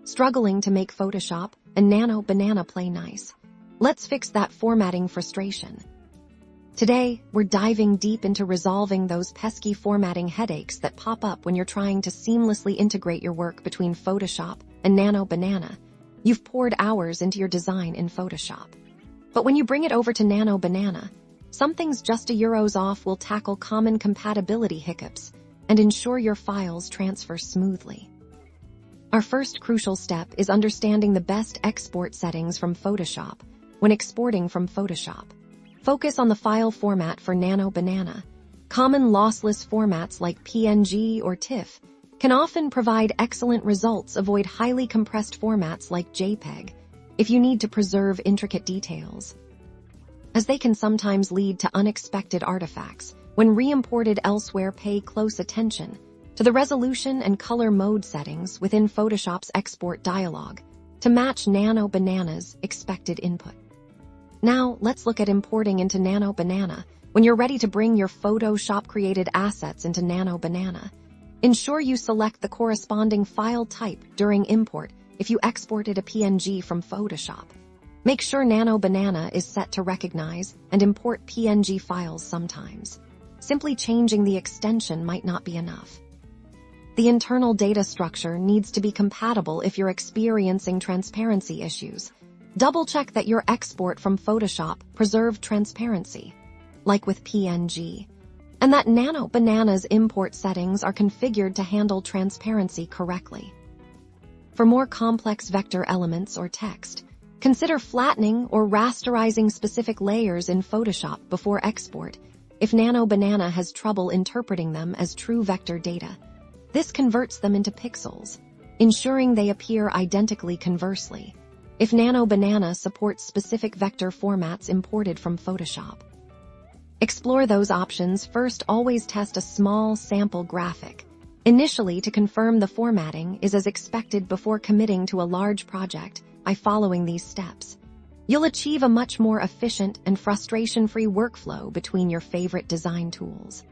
Struggling to make Photoshop and Nano Banana play nice? Let's fix that formatting frustration. Today, we're diving deep into resolving those pesky formatting headaches that pop up when you're trying to seamlessly integrate your work between Photoshop and Nano Banana. You've poured hours into your design in Photoshop. But when you bring it over to Nano Banana, something's just a euros off will tackle common compatibility hiccups and ensure your files transfer smoothly. Our first crucial step is understanding the best export settings from Photoshop when exporting from Photoshop. Focus on the file format for Nano Banana. Common lossless formats like PNG or TIFF can often provide excellent results. Avoid highly compressed formats like JPEG if you need to preserve intricate details, as they can sometimes lead to unexpected artifacts when re-imported elsewhere. Pay close attention to the resolution and color mode settings within Photoshop's export dialog to match Nano Banana's expected input. Now, let's look at importing into Nano Banana. When you're ready to bring your Photoshop-created assets into Nano Banana, ensure you select the corresponding file type during import if you exported a PNG from Photoshop. Make sure Nano Banana is set to recognize and import PNG files sometimes. Simply changing the extension might not be enough. The internal data structure needs to be compatible if you're experiencing transparency issues. Double-check that your export from Photoshop preserved transparency, like with PNG, and that Nano Banana's import settings are configured to handle transparency correctly. For more complex vector elements or text, consider flattening or rasterizing specific layers in Photoshop before export if Nano Banana has trouble interpreting them as true vector data. This converts them into pixels, ensuring they appear identically. Conversely, if Nano Banana supports specific vector formats imported from Photoshop, explore those options first. Always test a small sample graphic initially to confirm the formatting is as expected before committing to a large project. By following these steps, you'll achieve a much more efficient and frustration-free workflow between your favorite design tools.